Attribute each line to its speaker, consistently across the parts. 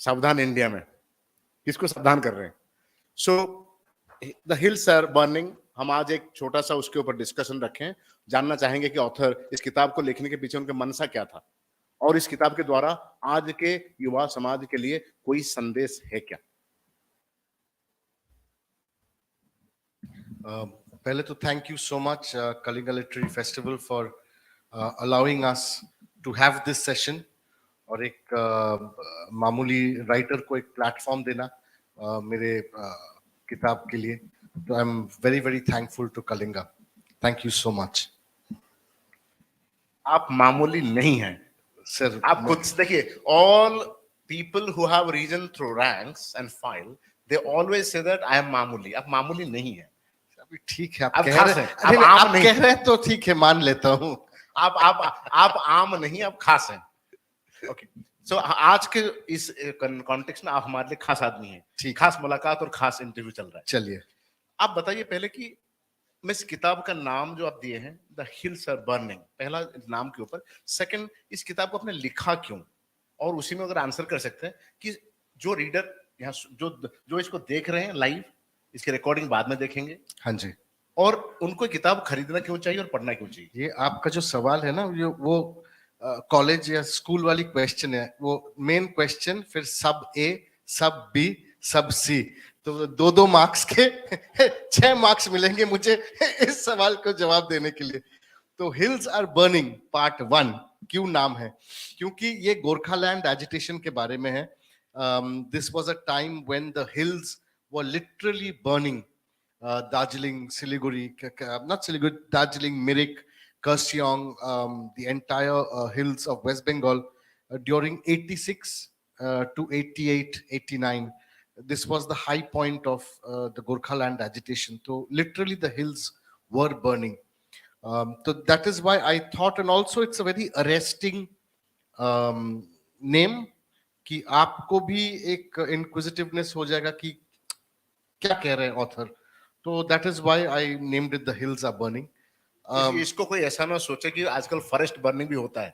Speaker 1: सावधान इंडिया में किसको सावधान कर रहे हैं? So the hills are burning, हम आज एक छोटा सा उसके ऊपर डिस्कशन रखें, जानना चाहेंगे कि ऑथर इस किताब को लिखने के पीछे उनके मनसा क्या था और इस किताब के द्वारा आज के युवा समाज के लिए कोई संदेश है क्या?
Speaker 2: पहले तो thank you so much Kalinga literary festival for allowing us to have this session और एक मामूली राइटर को एक प्लेटफॉर्म देना मेरे किताब के लिए, तो I am very very thankful to Kalinga. Thank you so much.
Speaker 1: आप मामूली नहीं हैं
Speaker 2: सर.
Speaker 1: आप खुद देखिए, all people who have risen through ranks and file they always say that I am मामूली. आप मामूली नहीं है.
Speaker 2: अभी ठीक है,
Speaker 1: आप कह रहे हैं,
Speaker 2: आप कह रहे हैं तो ठीक है, मान लेता हूं.
Speaker 1: आप आम नहीं, आप खास हैं. ओके, सो आज के इस कॉन्टेक्स्ट में आप हमारे लिए खास आदमी हैं. खास मुलाकात और खास इंटरव्यू चल रहा है.
Speaker 2: चलिए
Speaker 1: आप बताइए पहले कि मैं इस किताब का नाम जो आप दिए हैं, द हिल्स आर बर्निंग, पहला नाम के ऊपर, सेकंड इस किताब को आपने लिखा क्यों, और उसी में अगर आंसर कर सकते हैं कि जो रीडर यहाँ जो इसको देख रहे हैं लाइव, इसकी रिकॉर्डिंग बाद में देखेंगे.
Speaker 2: हाँ जी.
Speaker 1: और उनको किताब खरीदना क्यों चाहिए और पढ़ना क्यों चाहिए?
Speaker 2: ये आपका जो सवाल है ना, वो कॉलेज या स्कूल वाली क्वेश्चन है. वो मेन क्वेश्चन, फिर सब ए, सब बी, सब सी, तो 2-2 मार्क्स के 6 मार्क्स मिलेंगे मुझे इस सवाल को जवाब देने के लिए. तो हिल्स आर बर्निंग पार्ट 1 क्यों नाम है? क्योंकि ये गोरखालैंड एजिटेशन के बारे में है. This was a time when the hills were literally burning. Darjeeling, Siliguri, not Siliguri, Darjeeling, Mirik, Kurseong, the entire hills of West Bengal during 86 to 88, 89. This was the high point of the Gorkhaland agitation. So literally the hills were burning. So that is why I thought, and also it's a very arresting name, कि आपको भी एक inquisitiveness हो जाएगा कि क्या कह रहे हैं ऑथर. तो that is why I named it the hills are burning.
Speaker 1: इसको कोई ऐसा ना सोचे कि आजकल फॉरेस्ट बर्निंग भी होता है.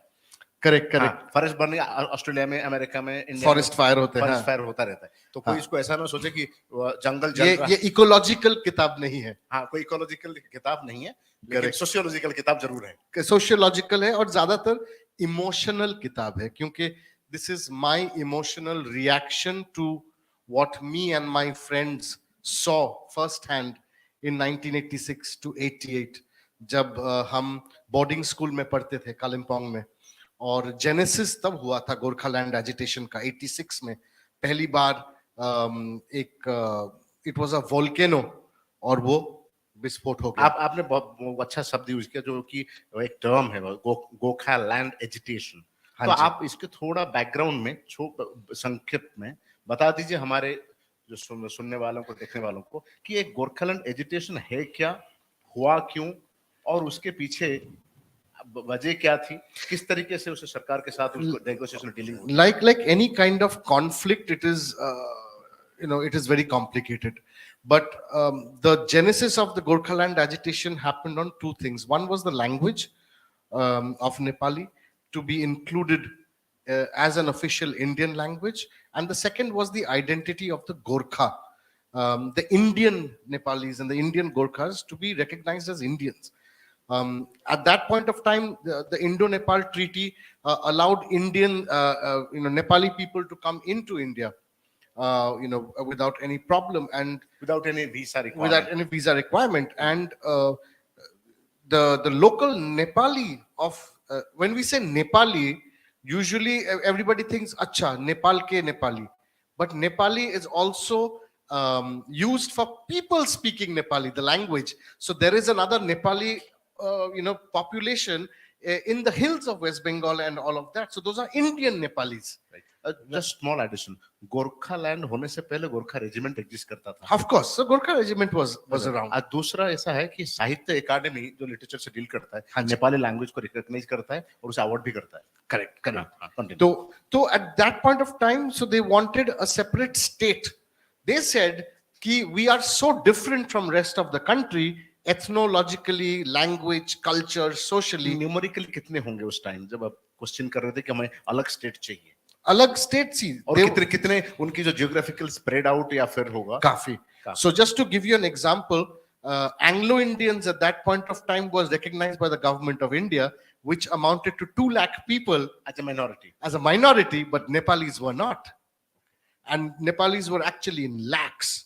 Speaker 2: Correct correct.
Speaker 1: Forest burning Australia में, अमेरिका में, इंडिया
Speaker 2: फॉरेस्ट फायर होते हैं.
Speaker 1: फॉरेस्ट फायर होता रहता है. तो कोई इसको ऐसा ना सोचे कि जंगल जल
Speaker 2: रहा है. ये इकोलॉजिकल किताब नहीं है.
Speaker 1: हाँ, कोई इकोलॉजिकल किताब नहीं है, लेकिन सोशियोलॉजिकल किताब जरूर है.
Speaker 2: सोशियोलॉजिकल है और ज्यादातर इमोशनल किताब है, क्योंकि this is my emotional reaction to what me and my friends saw first hand in 1986 to 88, जब हम बोर्डिंग स्कूल में पढ़ते थे कालिम्पोंग में, और जेनेसिस तब हुआ था गोरखालैंड एजिटेशन का 86 में. पहली बार एक इट वाज अ वोल्केनो और वो विस्फोट हो गया.
Speaker 1: आपने बहुत अच्छा शब्द यूज किया, जो कि एक टर्म है गोरखालैंड एजिटेशन. तो आप इसके थोड़ा बैकग्राउंड में संक्षिप्त में बता दीजिए हमारे जो सुनने वालों को, देखने वालों को, कि एक गोरखालैंड एजिटेशन है क्या, हुआ क्यों, और उसके पीछे वजह क्या थी, किस तरीके से उसे सरकार के साथ उसको negotiation dealing.
Speaker 2: like any kind of conflict, it is it is very complicated, but the genesis of the Gorkhaland agitation happened on 2 things. One was the language of Nepali to be included as an official Indian language, and the second was the identity of the Gorkha, the Indian Nepalis and the Indian Gorkhas to be recognized as Indians. At that point of time, the Indo-Nepal treaty allowed Indian, Nepali people to come into India, without any problem and
Speaker 1: without any visa requirement.
Speaker 2: And the local Nepali of when we say Nepali, usually everybody thinks acha Nepal ke Nepali, but Nepali is also used for people speaking Nepali, the language. So there is another Nepali population in the hills of West Bengal and all of that. So those are Indian Nepalis.
Speaker 1: Right. Just small addition. Gorkhaland होने से पहले Gorkha regiment exist करता था.
Speaker 2: Of course, so Gorkha regiment was around.
Speaker 1: दूसरा ऐसा है कि साहित्य अकादमी जो लिटरेचर से डील करता है, नेपाली लैंग्वेज को रिकॉग्नाइज करता है और उसे अवार्ड भी करता है.
Speaker 2: Correct. So at that point of time, so they wanted a separate state. They said कि we are so different from rest of the country, ethnologically, language, culture, socially.
Speaker 1: Numerically कितने होंगे उस टाइम जब आप question कर रहे थे कि हमें अलग स्टेट चाहिए?
Speaker 2: अलग states ही
Speaker 1: और कितने कितने उनकी जो geographical spread out या फिर होगा
Speaker 2: काफी. So just to give you an example, Anglo-Indians at that point of time was recognized by the government of India, which amounted to 2 lakh people as a minority, but Nepalis were not. And Nepalis were actually in lakhs.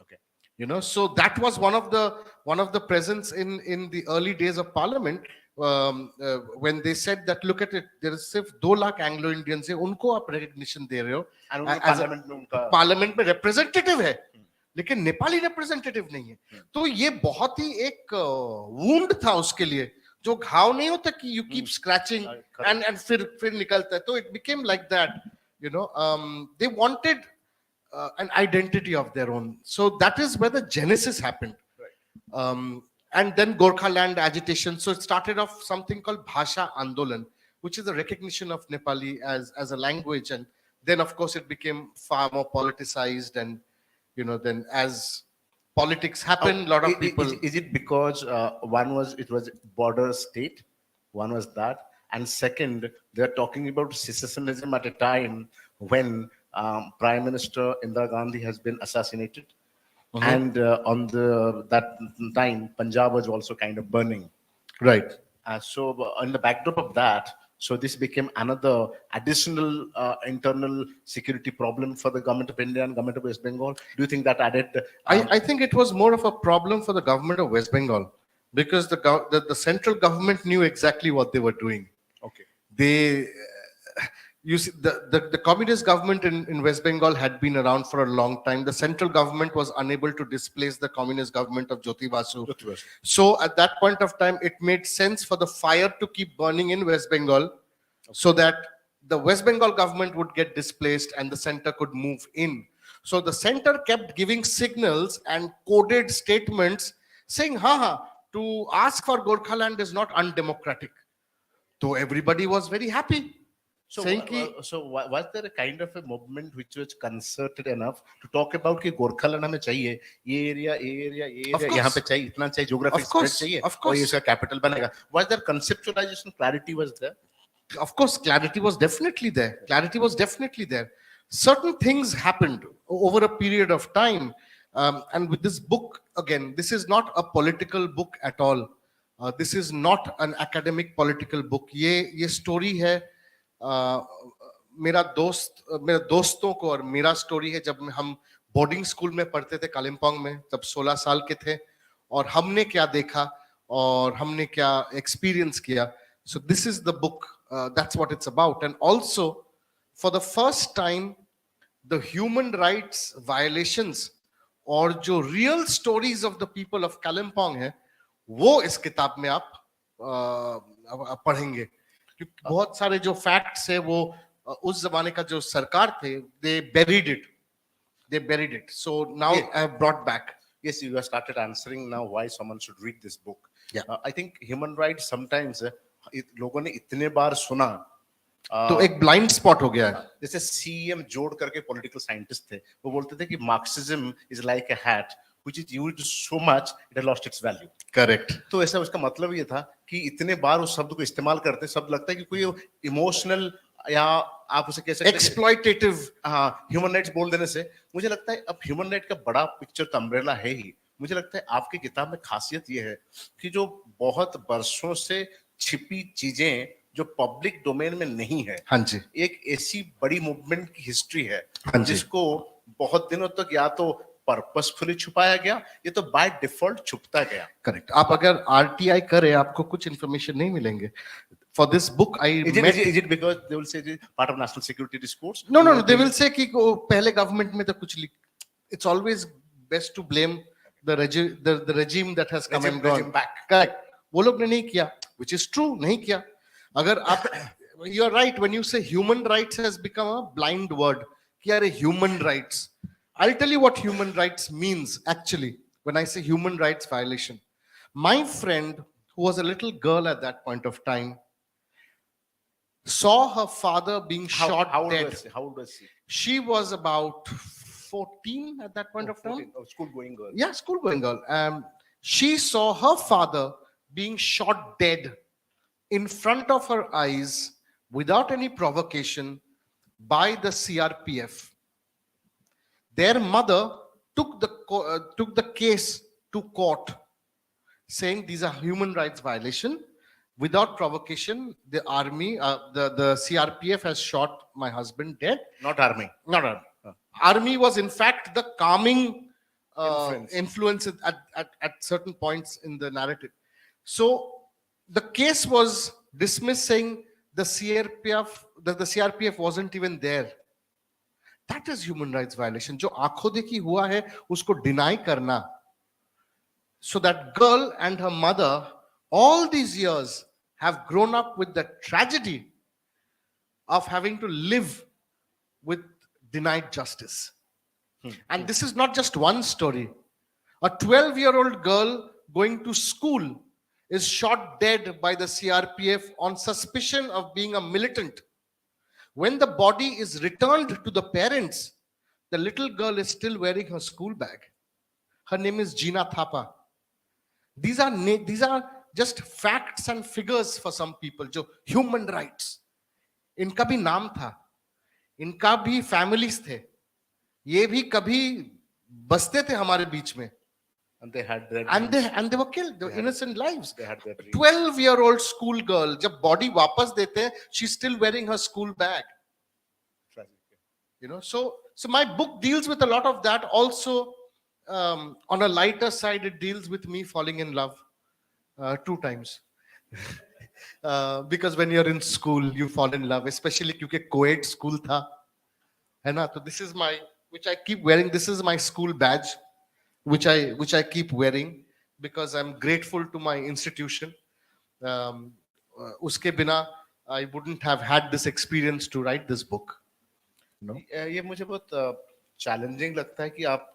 Speaker 1: Okay.
Speaker 2: You know, so that was one of the presence in the early days of Parliament, when they said that, look at it, there is सिर्फ 2 lakh Anglo-Indians है, उनको आप recognition दे रहे हो, parliament में representative है, लेकिन Nepali representative नहीं है. तो ये बहुत ही एक wound था उसके लिए, जो घाव नहीं होता कि you keep scratching and फिर निकलता है. तो it became like that, you know. They wanted an identity of their own. So that is where the genesis happened. Right. And then Gorkha land agitation. So it started off something called Bhasha Andolan, which is the recognition of Nepali as a language. And then, of course, it became far more politicized. And, you know, then as politics happened, a lot of people...
Speaker 1: Is it because it was border state, one was that, and second, they're talking about secessionism at a time when Prime Minister Indira Gandhi has been assassinated. And on that time, Punjab was also kind of burning.
Speaker 2: Right.
Speaker 1: So on the backdrop of that, so this became another additional internal security problem for the government of India and government of West Bengal. Do you think that added?
Speaker 2: I think it was more of a problem for the government of West Bengal, because the central government knew exactly what they were doing.
Speaker 1: Okay.
Speaker 2: You see, the communist government in West Bengal had been around for a long time. The central government was unable to displace the communist government of Jyoti Basu. So at that point of time, it made sense for the fire to keep burning in West Bengal, so that the West Bengal government would get displaced and the center could move in. So the center kept giving signals and coded statements saying, to ask for Gorkha land is not undemocratic. So everybody was very happy.
Speaker 1: So was there a kind of a movement which was concerted enough to talk about कि Gorkha land हमें चाहिए, ये area यहाँ पे चाहिए, इतना चाहिए, geographic spread चाहिए, और ये इसका capital बनेगा. Was there conceptualization, clarity was there?
Speaker 2: Of course, clarity was definitely there. Clarity was definitely there. Certain things happened over a period of time, and with this book, again, this is not a political book at all. This is not an academic political book. ये story है. मेरा दोस्तों को और मेरा story है. जब हम बोर्डिंग स्कूल में पढ़ते थे कालिम्पोंग में, तब 16 साल के थे, और हमने क्या देखा और हमने क्या एक्सपीरियंस किया. So this is the book, that's what it's about. And also, for the first time, the human rights violations और जो real stories of the people of Kalimpong है, वो इस किताब में आप पढ़ेंगे. बहुत सारे जो फैक्ट्स है वो उस जमाने का जो सरकार थे, they buried it. So now I have brought back.
Speaker 1: Yes, you have started answering now why someone should read this book. I think human rights sometimes लोगों ने इतने बार सुना
Speaker 2: तो एक ब्लाइंड स्पॉट हो गया है.
Speaker 1: जैसे सीएम जोड़ करके पॉलिटिकल साइंटिस्ट थे, वो बोलते थे कि Marxism is like a hat which is used so much it has lost its value.
Speaker 2: Correct.
Speaker 1: तो ऐसा उसका मतलब ये था कि इतने बार उस शब्द को इस्तेमाल करते, सब लगता है कि कोई इमोशनल या आप उसे कह सकते हैं
Speaker 2: एक्सप्लॉइटेटिव
Speaker 1: ह्यूमन राइट्स बोल देने से. मुझे लगता है अब ह्यूमन राइट का बड़ा पिक्चर तो अम्ब्रेला है ही. मुझे लगता है आपकी किताब में खासियत ये है कि जो बहुत वर्षों से छिपी चीजें जो पब्लिक डोमेन में नहीं है,
Speaker 2: हाँ जी,
Speaker 1: एक ऐसी बड़ी मूवमेंट की हिस्ट्री है जिसको बहुत दिनों तक या तो पर्पसफुली छुपाया गया, ये तो बाय डिफॉल्ट छुपता गया.
Speaker 2: करेक्ट. आप अगर आरटीआई करें, आपको कुछ इंफॉर्मेशन नहीं मिलेंगे. For this book,
Speaker 1: is it because they will say it is part of national security discourse?
Speaker 2: No. They will say कि पहले government में तो कुछ it's always best to blame the regime that has come and gone
Speaker 1: back.
Speaker 2: Correct. वो लोग ने नहीं किया, which is true, नहीं किया. अगर आप you are right when you say human rights has become a blind word. कि यार human rights. I'll tell you what human rights means actually when I say human rights violation. My friend, who was a little girl at that point of time, saw her father being shot dead.
Speaker 1: How old was she?
Speaker 2: She was about 14 at that point of time.
Speaker 1: School-going girl.
Speaker 2: Yeah, school-going girl. She saw her father being shot dead in front of her eyes without any provocation by the CRPF. Their mother took the case to court, saying these are human rights violation. Without provocation, the army, the CRPF has shot my husband dead.
Speaker 1: Not army.
Speaker 2: Not army. Army was in fact the calming influence at certain points in the narrative. So the case was dismissed, saying the CRPF wasn't even there. That is human rights violation. जो आंखों देखी हुआ है उसको deny करना. So that girl and her mother all these years have grown up with the tragedy of having to live with denied justice. And this is not just one story. A 12-year-old girl going to school is shot dead by the CRPF on suspicion of being a militant. When the body is returned to the parents, the little girl is still wearing her school bag. Her name is Gina Thapa. These are just facts and figures for some people. जो human rights, इनका भी नाम था, इनका भी families थे, ये भी कभी बसते थे हमारे बीच में.
Speaker 1: And they had their
Speaker 2: and they were killed. They were innocent lives.
Speaker 1: They had their dreams.
Speaker 2: 12-year-old school girl, जब body वापस देते हैं, she's still wearing her school bag.
Speaker 1: Tragic.
Speaker 2: You know, so my book deals with a lot of that. Also, on a lighter side, it deals with me falling in love 2 times. Because when you're in school, you fall in love, especially क्योंकि co-ed school था, है ना? तो this is my, which I keep wearing. This is my school badge, which I keep wearing because I'm grateful to my institution. उसके बिना I wouldn't have had this experience to write this book. No?
Speaker 1: ये मुझे बहुत challenging लगता है कि आप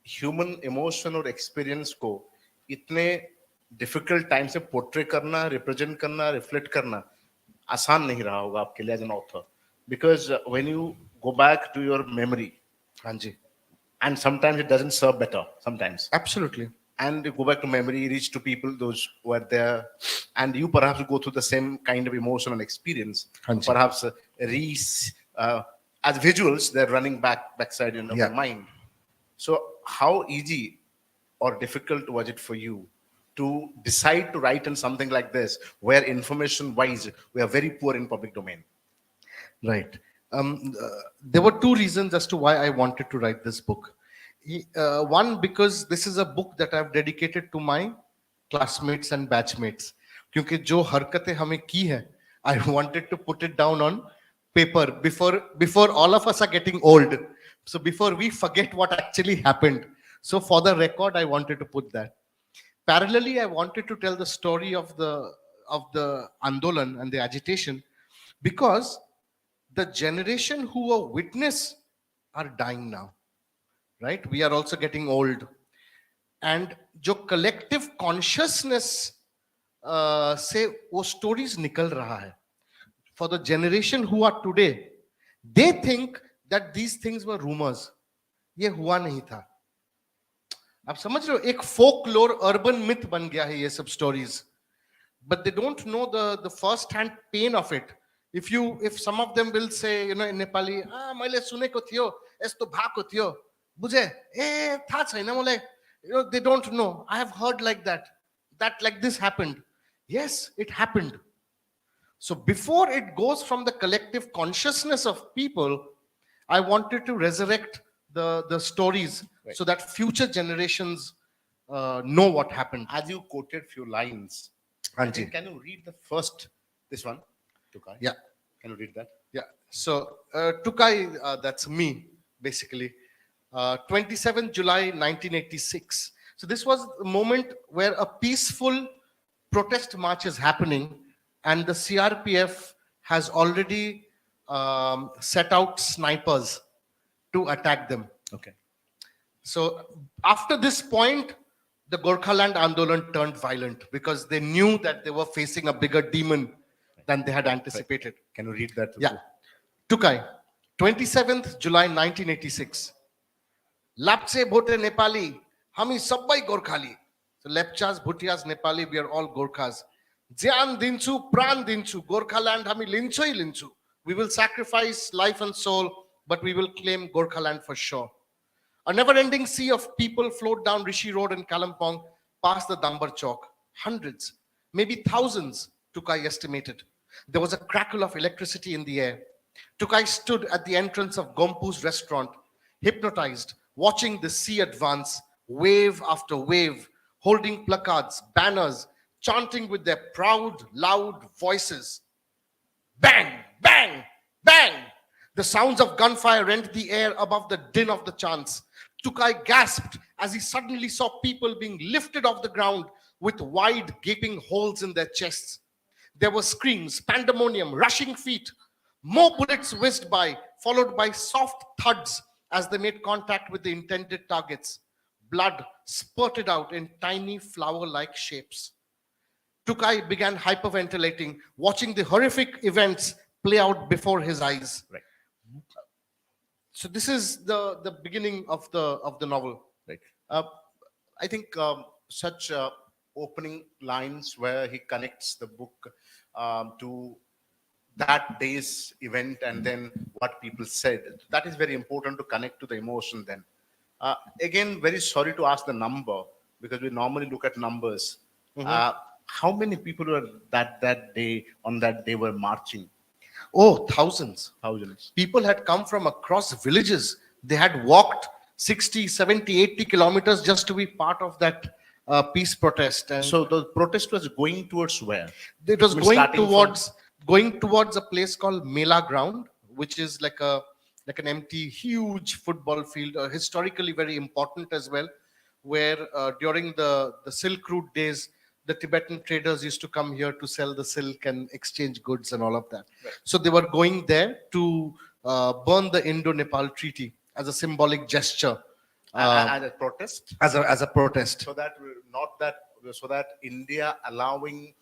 Speaker 1: human emotion और एक्सपीरियंस को इतने डिफिकल्ट टाइम से पोर्ट्रे करना, रिप्रेजेंट करना, रिफ्लेक्ट करना आसान नहीं रहा होगा आपके लिए as an author, because when you go back to your memory,
Speaker 2: हाँ जी,
Speaker 1: and sometimes it doesn't serve better sometimes.
Speaker 2: Absolutely.
Speaker 1: And you go back to memory, reach to people those who are there, and you perhaps go through the same kind of emotional experience.
Speaker 2: Hanji.
Speaker 1: Perhaps as visuals, they're running backside in your mind. So how easy or difficult was it for you to decide to write in something like this, where information wise we are very poor in public domain?
Speaker 2: Right. There were 2 reasons as to why I wanted to write this book. One, because this is a book that I've dedicated to my classmates and batchmates. क्योंकि जो हरकतें हमें की है, I wanted to put it down on paper before all of us are getting old. So before we forget what actually happened. So for the record, I wanted to put that. Parallelly, I wanted to tell the story of the Andolan and the agitation, because the generation who were witness are dying now. Right? We are also getting old. And जो collective consciousness से वो stories निकल रहा है. For the generation who are today, they think that these things were rumors. ये हुआ नहीं था. आप समझ रहे हो, एक folklore urban myth बन गया है ये सब stories. But they don't know the first hand pain of it. If some of them will say, you know, in Nepali, मैले सुनेको थियो, यस्तो भएको थियो, बुझे, थाहा छैन मलाई, you know, they don't know. I have heard like that like this happened. Yes, it happened. So before it goes from the collective consciousness of people, I wanted to resurrect the stories, right, so that future generations know what happened.
Speaker 1: As you quoted few lines, can you read the first, this one? Tukai?
Speaker 2: Yeah.
Speaker 1: Can you read that?
Speaker 2: Yeah. So Tukai, that's me, basically. 27 July 1986. So this was the moment where a peaceful protest march is happening, and the CRPF has already set out snipers to attack them.
Speaker 1: Okay.
Speaker 2: So after this point, the Gorkhaland Andolan turned violent because they knew that they were facing a bigger demon than they had anticipated.
Speaker 1: Right. Can you read that?
Speaker 2: Yeah. Tukai, 27th July 1986. Lapse Bhote Nepali, Hami Sabbai Gorkhali. So Lepchas, Bhutias, Nepali, we are all Gorkhas. Jyan Dinchu, Pran Dinchu, Gorkhaland, Hami Linchoi Linchu. We will sacrifice life and soul, but we will claim Gorkhaland for sure. A never-ending sea of people flowed down Rishi Road in Kalampong past the Dambar Chowk. Hundreds, maybe thousands, Tukai estimated. There was a crackle of electricity in the air. Tukai stood at the entrance of Gompu's restaurant, hypnotized, watching the sea advance, wave after wave, holding placards, banners, chanting with their proud, loud voices. Bang, bang, bang! The sounds of gunfire rent the air above the din of the chants. Tukai gasped as he suddenly saw people being lifted off the ground with wide gaping holes in their chests. There were screams, pandemonium, rushing feet. More bullets whizzed by, followed by soft thuds as they made contact with the intended targets. Blood spurted out in tiny flower-like shapes. Tukai began hyperventilating, watching the horrific events play out before his eyes.
Speaker 1: Right.
Speaker 2: So this is the beginning of the novel.
Speaker 1: Right. I think such opening lines where he connects the book to that day's event and then what people said, that is very important to connect to the emotion then. Again, very sorry to ask the number because we normally look at numbers. How many people were that day, on that day, were marching?
Speaker 2: Oh, thousands.
Speaker 1: Thousands.
Speaker 2: People had come from across villages. They had walked 60, 70, 80 kilometers just to be part of that peace protest. And
Speaker 1: so the protest was going towards where?
Speaker 2: it was
Speaker 1: I mean,
Speaker 2: going
Speaker 1: starting
Speaker 2: towards a place called Mela Ground, which is like an empty, huge football field, historically very important as well, where during the Silk Route days, the Tibetan traders used to come here to sell the silk and exchange goods and all of that.
Speaker 1: Right.
Speaker 2: So they were going there to burn the Indo-Nepal Treaty as a symbolic gesture.
Speaker 1: as a protest?
Speaker 2: As a protest.
Speaker 1: So that India allowing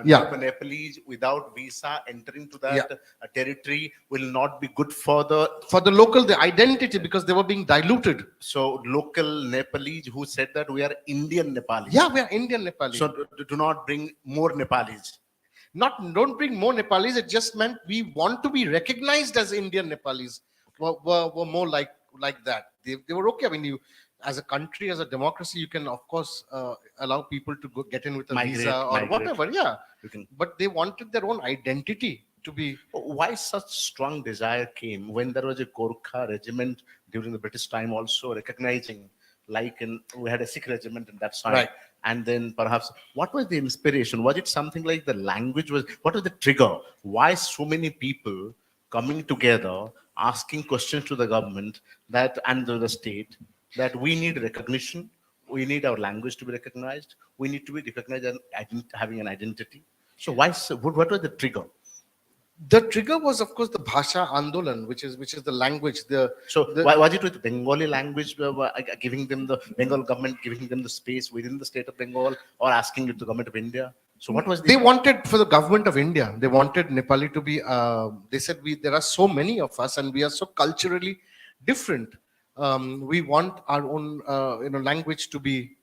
Speaker 2: Yeah.
Speaker 1: Nepalese without visa entering to that territory will not be good for the
Speaker 2: local, the identity, because they were being diluted.
Speaker 1: so local Nepalese who said that we are Indian Nepalese.
Speaker 2: Yeah, we are Indian Nepali.
Speaker 1: So do not bring more Nepalese.
Speaker 2: Don't bring more Nepalis. It just meant we want to be recognized as Indian Nepalis. Were more like that. They were okay. I mean, you as a country, as a democracy, you can of course allow people to get in with a visa or whatever. Yeah, but they wanted their own identity to be.
Speaker 1: Why such strong desire came when there was a Gorkha regiment during the British time also recognizing, we had a Sikh regiment in that side.
Speaker 2: Right.
Speaker 1: And then perhaps, what was the inspiration? Was it something like the language what was the trigger? Why so many people coming together, asking questions to the government and the state that we need recognition, we need our language to be recognized, we need to be recognized and having an identity. So what was the trigger?
Speaker 2: The trigger was, of course, the Bhasha Andolan, which is the language.
Speaker 1: Why was it with Bengali language, giving them the Bengal government, giving them the space within the state of Bengal, or asking it to the government of India? So what was
Speaker 2: they wanted for the government of India? They wanted Nepali to be. They said there are so many of us, and we are so culturally different. We want our own language to be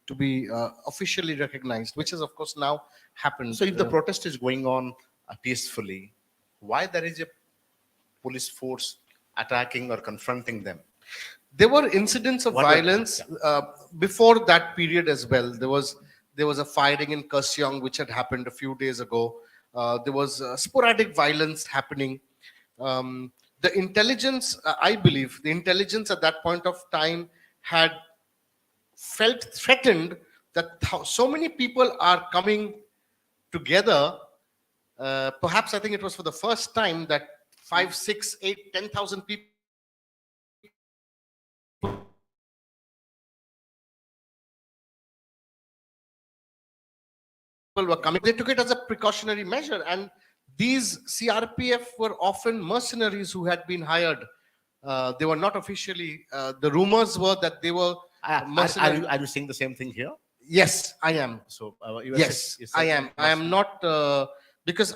Speaker 2: officially recognized, which has of course now happened.
Speaker 1: So if the protest is going on peacefully, why there is a police force attacking or confronting them?
Speaker 2: There were incidents of violence before that period as well. There was a firing in Kurseong which had happened a few days ago. There was sporadic violence happening. The intelligence, I believe, the intelligence at that point of time had felt threatened that so many people are coming together. Perhaps I think it was for the first time that 5, 6, 8, 10,000 people were coming. They took it as a precautionary measure, and these CRPF were often mercenaries who had been hired. They were not officially. The rumors were that they were mercenaries.
Speaker 1: Are you saying the same thing here?
Speaker 2: Yes, I am.
Speaker 1: So
Speaker 2: yes, I am. I am not because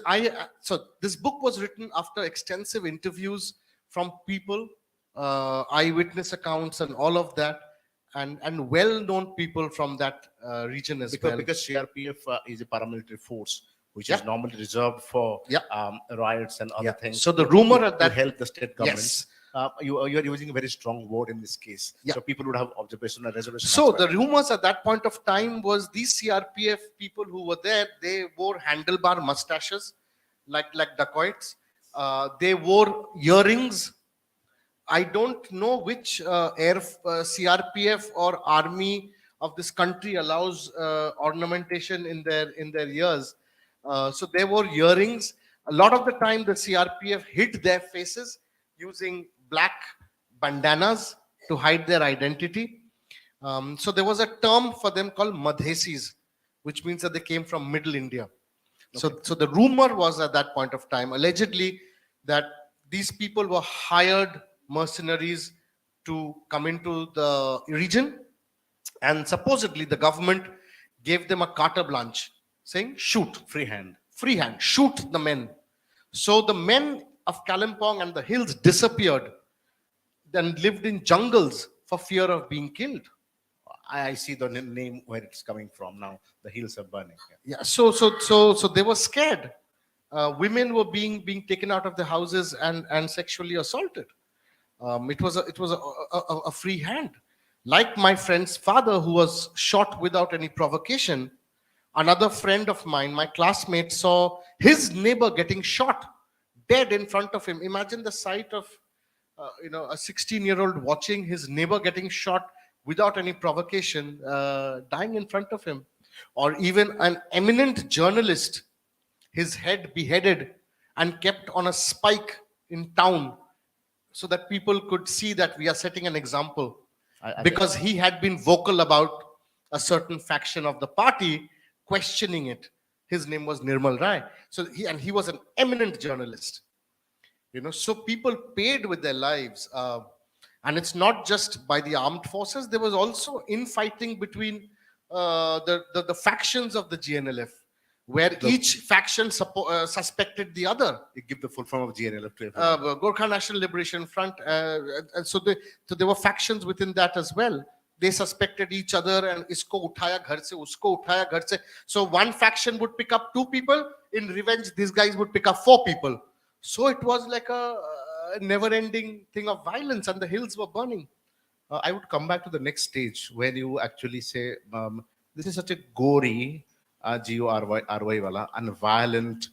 Speaker 2: So this book was written after extensive interviews from people, eyewitness accounts, and all of that, and well-known people from that region as well.
Speaker 1: Because CRPF is a paramilitary force which
Speaker 2: Yeah.
Speaker 1: is normally reserved for
Speaker 2: Yeah.
Speaker 1: riots and other
Speaker 2: Yeah.
Speaker 1: things.
Speaker 2: So the rumor at
Speaker 1: to
Speaker 2: that,
Speaker 1: help the state
Speaker 2: yes.
Speaker 1: governments. You are using a very strong word in this case.
Speaker 2: Yeah.
Speaker 1: So people would have observation and resolution
Speaker 2: So
Speaker 1: as well.
Speaker 2: the rumors at that point of time was these CRPF people who were there, they wore handlebar mustaches, like dacoits. They wore earrings. I don't know which CRPF or army of this country allows ornamentation in their ears. So they wore earrings. A lot of the time, the CRPF hid their faces using black bandanas to hide their identity. So there was a term for them called Madhesis, which means that they came from Middle India. So the rumor was at that point of time, allegedly, that these people were hired mercenaries to come into the region, and supposedly the government gave them a carte blanche, saying, shoot,
Speaker 1: Freehand.
Speaker 2: shoot the men. So the men of Kalimpong and the hills disappeared, then lived in jungles for fear of being killed.
Speaker 1: I see the name where it's coming from now. The hills are burning. Yeah.
Speaker 2: Yeah, so they were scared. Women were being taken out of the houses and sexually assaulted. It was a free hand. Like my friend's father, who was shot without any provocation. Another friend of mine, my classmate, saw his neighbor getting shot dead in front of him. Imagine the sight of a 16-year-old watching his neighbor getting shot without any provocation, dying in front of him. Or even an eminent journalist, his head beheaded and kept on a spike in town so that people could see that we are setting an example, because he had been vocal about a certain faction of the party, questioning it. His name was Nirmal Rai. So he was an eminent journalist. So people paid with their lives. And it's not just by the armed forces. There was also infighting between the factions of the GNLF, where each faction suspected the other.
Speaker 1: You give the full form of GNLF to everyone.
Speaker 2: Gorkha National Liberation Front. And so there were factions within that as well. They suspected each other, and isko uthaya ghar se, usko uthaya ghar se. So one faction would pick up 2 people. In revenge, these guys would pick up 4 people. So it was like a never-ending thing of violence, and the hills were burning.
Speaker 1: I would come back to the next stage where you actually say, this is such a gory, G-O-R-Y wala, and violent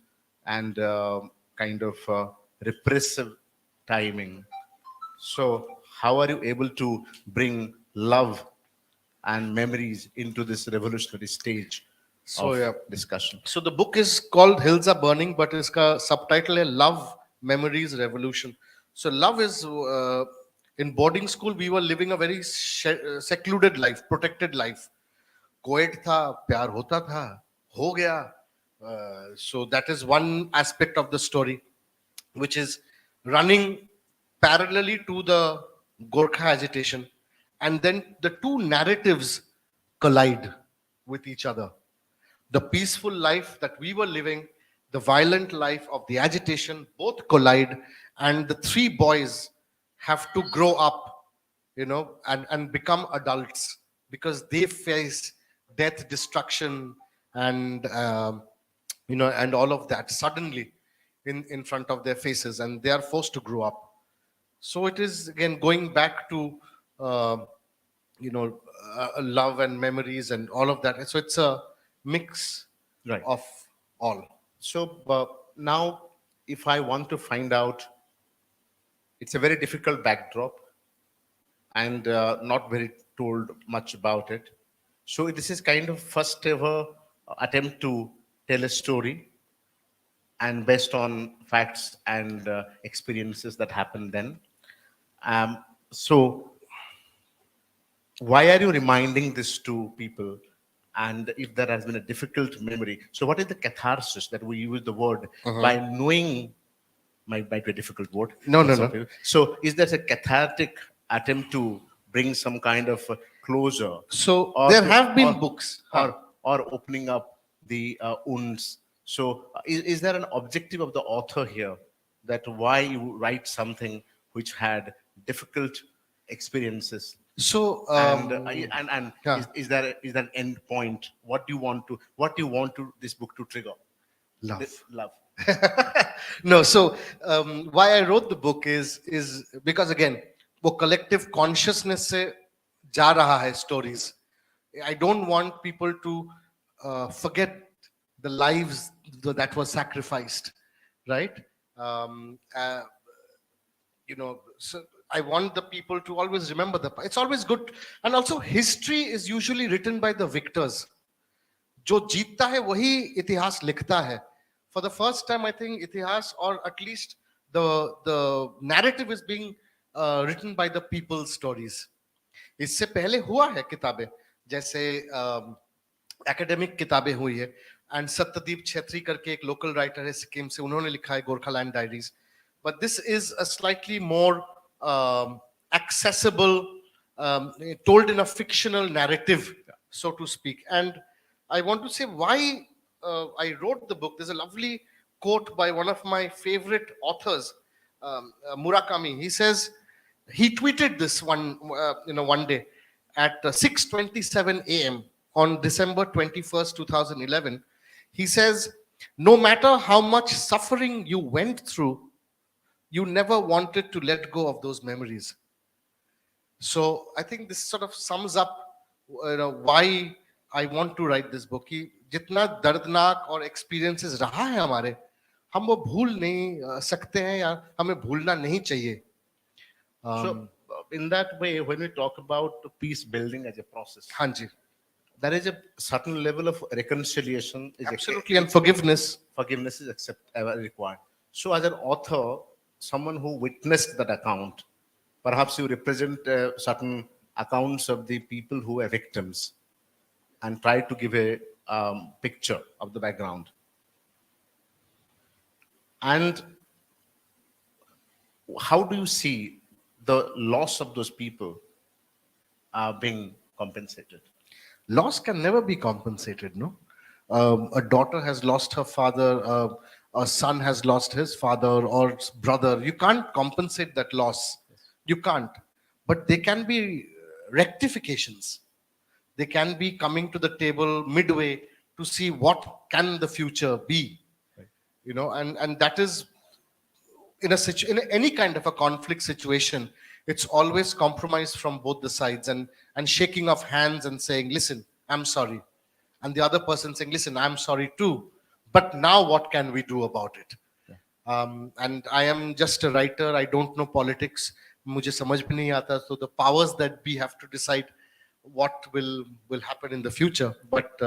Speaker 1: and kind of repressive timing. So how are you able to bring love and memories into this revolutionary stage of discussion?
Speaker 2: So the book is called Hills Are Burning, but its subtitle is Love, Memories, Revolution. So love is, in boarding school, we were living a very secluded life, protected life. Coed tha, pyar hota tha, ho gaya. So that is one aspect of the story, which is running parallelly to the Gorkha agitation. And then the two narratives collide with each other. The peaceful life that we were living, the violent life of the agitation, both collide, and the 3 boys have to grow up, and become adults, because they face death, destruction, and and all of that suddenly in front of their faces, and they are forced to grow up. So it is again going back to love and memories and all of that. So it's a mix of all.
Speaker 1: So now, if I want to find out, it's a very difficult backdrop and not very told much about it. So this is kind of first ever attempt to tell a story, and based on facts and experiences that happened then. So why are you reminding this to people? And if there has been a difficult memory, so what is the catharsis that we use the word by knowing? Might be a difficult word.
Speaker 2: No.
Speaker 1: People. So is there a cathartic attempt to bring some kind of closure?
Speaker 2: So there have been books.
Speaker 1: Or opening up the wounds. So is there an objective of the author here, that why you write something which had difficult experiences?
Speaker 2: So
Speaker 1: is there an end point? What do you want to this book to trigger?
Speaker 2: Love.
Speaker 1: Love.
Speaker 2: No, so why I wrote the book is because again, वो collective consciousness से जा रहा है stories. I don't want people to forget the lives that were sacrificed, right? Um, uh, so I want the people to always remember it's always good, and also history is usually written by the victors. जो जीतता है वही इतिहास लिखता है. For the first time, I think इतिहास, or at least the narrative is being written by the people's stories. इससे पहले हुआ है किताबें, जैसे एकेडमिक किताबें हुई है, एंड सत्यदीप छेत्री करके एक लोकल राइटर है सिक्किम से, उन्होंने लिखा है Gorkhaland diaries. But this is a slightly more accessible, told in a fictional narrative, so to speak. And I want to say why I wrote the book. There's a lovely quote by one of my favorite authors, Murakami. He says, he tweeted this one day at 6:27 a.m. on December 21st, 2011. He says, no matter how much suffering you went through, you never wanted to let go of those memories. So I think this sort of sums up why I want to write this book. कि जितना दर्दनाक और experiences रहा है हमारे, हम वो भूल नहीं सकते हैं या हमें भूलना नहीं चाहिए.
Speaker 1: So in that way, when we talk about peace building as a process,
Speaker 2: हाँ जी,
Speaker 1: there is a certain level of reconciliation.
Speaker 2: absolutely, and forgiveness.
Speaker 1: Forgiveness is required. So as an author, someone who witnessed that account, perhaps you represent certain accounts of the people who are victims and try to give a picture of the background. And how do you see the loss of those people being compensated?
Speaker 2: Loss can never be compensated, no? A daughter has lost her father, a son has lost his father or brother. You can't compensate that loss. You can't. But they can be rectifications. They can be coming to the table midway to see what can the future be. Right. And that is in any kind of a conflict situation, it's always compromise from both the sides, and shaking of hands and saying, listen, I'm sorry. And the other person saying, listen, I'm sorry too. But now what can we do about it? Yeah. And I am just a writer. I don't know politics. मुझे समझ भी नहीं आता. So the powers that be have to decide what will happen in the future. But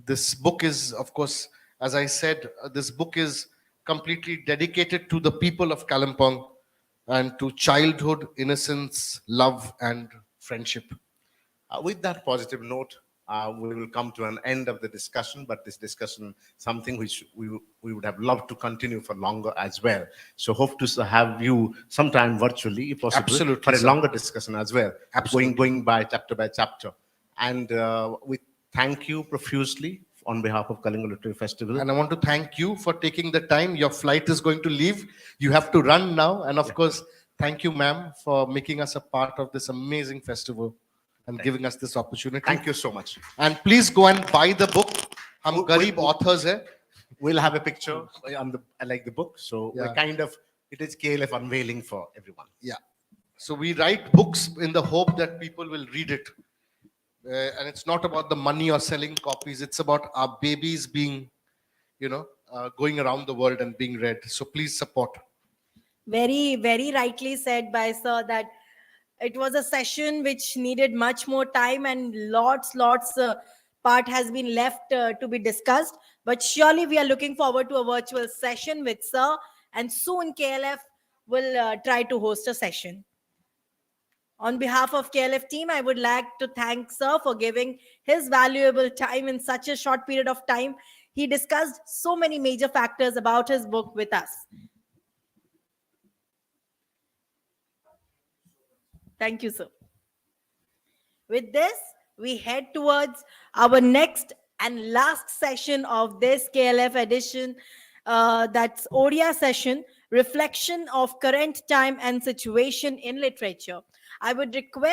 Speaker 2: this book is, of course, as I said, this book is completely dedicated to the people of Kalimpong and to childhood, innocence, love, and friendship.
Speaker 1: With that positive note, we will come to an end of the discussion, but this discussion, something which we would have loved to continue for longer as well. So hope to have you sometime virtually, if possible,
Speaker 2: absolutely,
Speaker 1: for a
Speaker 2: sir.
Speaker 1: longer discussion as well,
Speaker 2: absolutely.
Speaker 1: going by chapter. And we thank you profusely on behalf of Kalinga Literary Festival.
Speaker 2: And I want to thank you for taking the time. Your flight is going to leave. You have to run now. And of course, thank you, ma'am, for making us a part of this amazing festival and giving us this opportunity.
Speaker 1: Thank you so much.
Speaker 2: And please go and buy the book. Hum garib authors hai.
Speaker 1: We'll have a picture on the book. So
Speaker 2: yeah.
Speaker 1: It is KLF unveiling for everyone.
Speaker 2: Yeah. So we write books in the hope that people will read it. And it's not about the money or selling copies. It's about our babies being, going around the world and being read. So please support.
Speaker 3: Very, very rightly said by sir that it was a session which needed much more time and lots part has been left to be discussed. But surely we are looking forward to a virtual session with sir, and soon KLF will try to host a session. On behalf of KLF team, I would like to thank sir for giving his valuable time in such a short period of time. He discussed so many major factors about his book with us. Thank you, sir. With this, we head towards our next and last session of this KLF edition. That's Odia session, Reflection of Current Time and Situation in Literature. I would request